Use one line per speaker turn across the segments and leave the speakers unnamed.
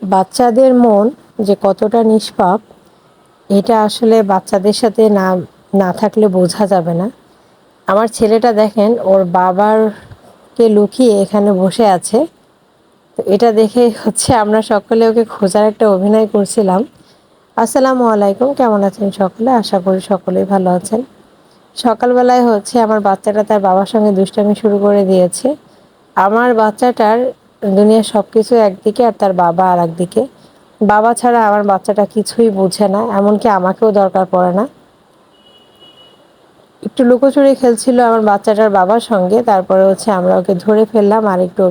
বাচ্চাদের মন যে কতটা নিষ্পাপ এটা আসলে বাচ্চাদের সাথে না না থাকলে বোঝা যাবে না। আমার ছেলেটা দেখেন ওর বাবারকে লুকিয়ে এখানে বসে আছে। তো এটা দেখে আমরা সকলে ওকে খোঁজার একটা অভিনয় করছিলাম। আসসালামু আলাইকুম, কেমন আছেন সকলে? আশা করি সকলেই ভালো আছেন। সকালবেলায় আমার বাচ্চাটা তার বাবার সঙ্গে দুষ্টামি শুরু করে দিয়েছে। আমার বাচ্চাটার দুনিয়ার সব কিছু একদিকে আর তার বাবা আর একদিকে। বাবা ছাড়া আমার বাচ্চাটা কিছুই বোঝে না, এমনকি আমাকেও দরকার পড়ে না। একটু লুকোচুরি খেলছিল আমার বাচ্চাটার বাবার সঙ্গে, তারপরে আমরা ওকে ধরে ফেললাম আর একটু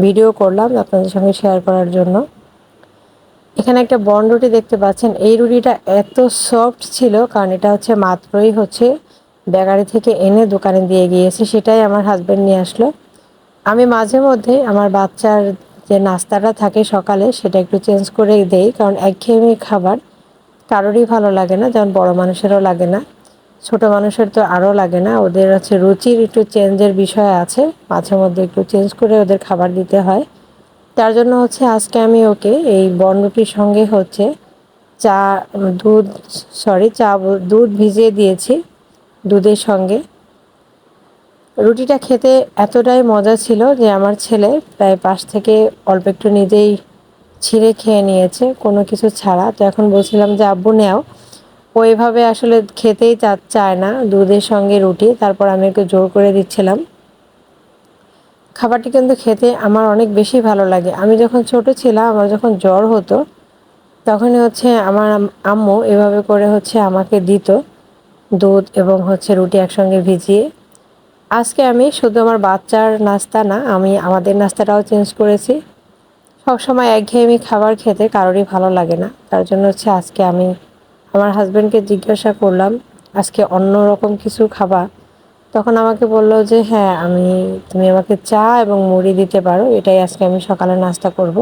ভিডিও করলাম আপনাদের সঙ্গে শেয়ার করার জন্য। এখানে একটা বন রুটি দেখতে পাচ্ছেন। এই রুটিটা এত সফট ছিল কারণ এটা মাত্রই বেকারি থেকে এনে দোকানে দিয়ে গিয়েছে, সেটাই আমার হাজব্যান্ড নিয়ে আসলো। আমি মাঝে মধ্যে আমার বাচ্চার যে নাস্তাটা থাকে সকালে সেটা একটু চেঞ্জ করে দেই, কারণ একঘেয়েমি খাবার কারোরই ভালো লাগে না, যেমন বড় মানুষেরও লাগে না, ছোট মানুষের তো আরও লাগে না। ওদের রুচির একটু চেঞ্জের বিষয় আছে, মাঝে মধ্যে একটু চেঞ্জ করে ওদের খাবার দিতে হয়। তার জন্য আজকে আমি ওকে এই বনরুটির সঙ্গে চা দুধ সরি চা দুধ ভিজিয়ে দিয়েছি দুধের সঙ্গে। রুটিটা খেতে এতটাই মজা ছিল যে আমার ছেলে প্রায় পাশ থেকে অল্প একটু নিজেই ছিঁড়ে খেয়ে নিয়েছে, কোনো কিছু ছাড়া। তো এখন বলছিলাম যে আব্বু নেও। ও এভাবে আসলে খেতেই চায় না দুধের সঙ্গে রুটি, তারপর আমি ওকে জোর করে দিচ্ছিলাম। খাবারটি কিন্তু খেতে আমার অনেক বেশি ভালো লাগে। আমি যখন ছোট ছিলাম, আমার যখন জ্বর হতো তখনই আমার আম্মু এভাবে করে আমাকে দিত দুধ এবং রুটি একসঙ্গে ভিজিয়ে। আজকে আমি শুধু আমার বাচ্চার নাস্তা না, আমি আমাদের নাস্তাটাও চেঞ্জ করেছি। সবসময় একঘেয়েমি খাবার খেতে কারোরই ভালো লাগে না। তার জন্য আজকে আমি আমার হাজব্যান্ডকে জিজ্ঞাসা করলাম আজকে অন্য রকম কিছু খাবা? তখন আমাকে বলল যে হ্যাঁ, তুমি আমাকে চা এবং মুড়ি দিতে পারো, এটাই আজকে আমি সকালে নাস্তা করব।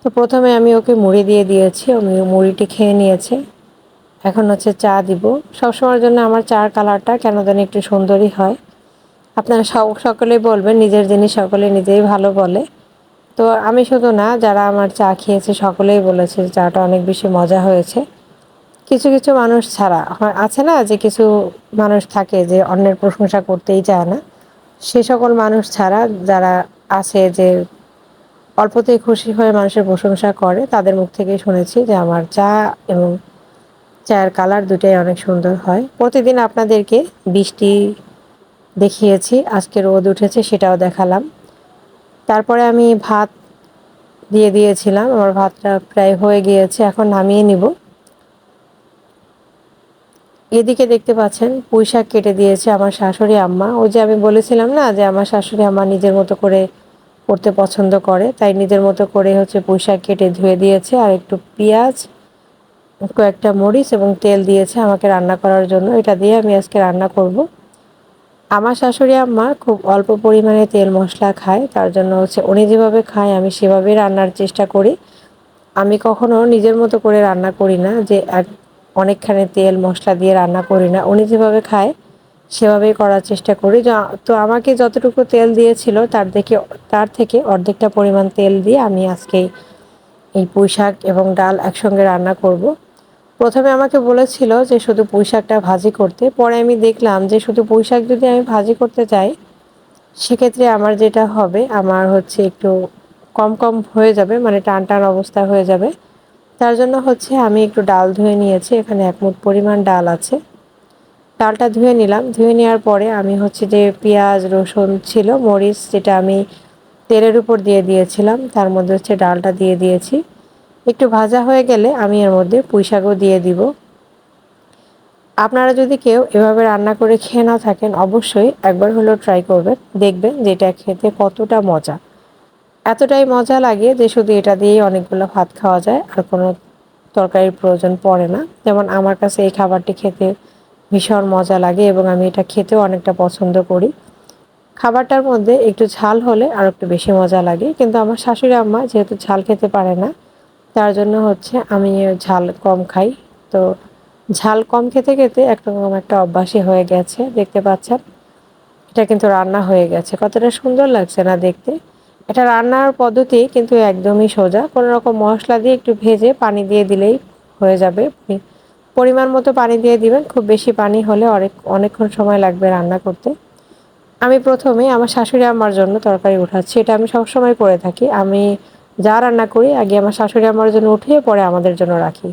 তো প্রথমে আমি ওকে মুড়ি দিয়ে দিয়েছি, আমি মুড়িটি খেয়ে নিয়েছে। এখন চা দিব। সবসময়ের জন্য আমার চার কালারটা কেন জানি একটু সুন্দরই হয়। আপনারা সকলেই বলবেন নিজের জিনিস সকলে নিজেই ভালো বলে। তো আমি শুধু না, যারা আমার চা খেয়েছে সকলেই বলেছে চাটা অনেক বেশি মজা হয়েছে। কিছু কিছু মানুষ ছাড়া আছে না, যে কিছু মানুষ থাকে যে অন্যের প্রশংসা করতেই চায় না, সে সকল মানুষ ছাড়া যারা আছে যে অল্পতেই খুশি হয়ে মানুষের প্রশংসা করে, তাদের মুখ থেকেই শুনেছি যে আমার চা এবং চায়ের কালার দুটাই অনেক সুন্দর হয়। প্রতিদিন আপনাদেরকে বৃষ্টি দেখিয়েছি, আজকে রোদ উঠেছে সেটাও দেখালাম। তারপরে আমি ভাত দিয়ে দিয়েছিলাম, আমার ভাতটা প্রায় হয়ে গিয়েছে, এখন নামিয়ে নিব। এদিকে দেখতে পাচ্ছেন পুঁই শাক কেটে দিয়েছে আমার শাশুড়ি আম্মা। ওই যে আমি বলেছিলাম না যে আমার শাশুড়ি আম্মা নিজের মতো করে করতে পছন্দ করে, তাই নিজের মতো করে পুঁই শাক কেটে ধুয়ে দিয়েছে আর একটু পেঁয়াজ, কয়েকটা মরিচ এবং তেল দিয়েছে আমাকে রান্না করার জন্য। এটা দিয়ে আমি আজকে রান্না করব। আমার শাশুড়ি আম্মা খুব অল্প পরিমাণে তেল মশলা খায়, তার জন্য উনি যেভাবে খায় আমি সেভাবেই রান্নার চেষ্টা করি। আমি কখনো নিজের মতো করে রান্না করি না, যে অনেকখানি তেল মশলা দিয়ে রান্না করি না। উনি যেভাবে খায় সেভাবেই করার চেষ্টা করি। তো আমাকে যতটুকু তেল দিয়েছিল তার থেকে অর্ধেকটা পরিমাণ তেল দিয়ে আমি আজকে এই পুঁই শাক এবং ডাল একসঙ্গে রান্না করব। প্রথমে আমাকে বলেছিল যে শুধু পুঁই শাকটা ভাজি করতে, পরে আমি দেখলাম যে শুধু পুঁই শাক যদি আমি ভাজি করতে চাই সেক্ষেত্রে আমার যেটা হবে, আমার একটু কম কম হয়ে যাবে, মানে টান টান অবস্থা হয়ে যাবে। তার জন্য আমি একটু ডাল ধুয়ে নিয়েছি, এখানে 1 মুঠ পরিমাণ ডাল আছে। ডালটা ধুয়ে নিলাম, ধুয়ে নেওয়ার পরে আমি যে পেঁয়াজ রসুন ছিল মরিচ, যেটা আমি তেলের উপর দিয়ে দিয়েছিলাম, তার মধ্যে ডালটা দিয়ে দিয়েছি। একটু ভাজা হয়ে গেলে আমি এর মধ্যে পুঁই শাকও দিয়ে দিব। আপনারা যদি কেউ এভাবে রান্না করে খেয়ে না থাকেন, অবশ্যই একবার হলেও ট্রাই করবেন, দেখবেন যে এটা খেতে কতটা মজা। এতটাই মজা লাগে যে শুধু এটা দিয়েই অনেকগুলো ভাত খাওয়া যায়, আর কোনো তরকারির প্রয়োজন পড়ে না। যেমন আমার কাছে এই খাবারটি খেতে ভীষণ মজা লাগে এবং আমি এটা খেতেও অনেকটা পছন্দ করি। খাবারটার মধ্যে একটু ঝাল হলে আর একটু বেশি মজা লাগে, কিন্তু আমার শাশুড়ি আম্মা যেহেতু ঝাল খেতে পারে না, তার জন্য আমি ঝাল কম খাই। তো ঝাল কম খেতে খেতে একরকম একটা অভ্যাসই হয়ে গেছে। দেখতে পাচ্ছেন এটা কিন্তু রান্না হয়ে গেছে, কতটা সুন্দর লাগছে না দেখতে। এটা রান্নার পদ্ধতি কিন্তু একদমই সোজা। কোনো রকম মশলা দিয়ে একটু ভেজে পানি দিয়ে দিলেই হয়ে যাবে। পরিমাণ মতো পানি দিয়ে দিবেন। খুব বেশি পানি হলে অনেকক্ষণ সময় লাগবে রান্না করতে। আমি ১ম এ আমার শাশুড়ি আম্মার জন্য তরকারি উঠাচ্ছি। এটা আমি সবসময় করে থাকি। আমি যা রান্না করি আগে আমার শাশুড়ি আম্মার জন্য উঠিয়ে পরে আমাদের জন্য রাখি।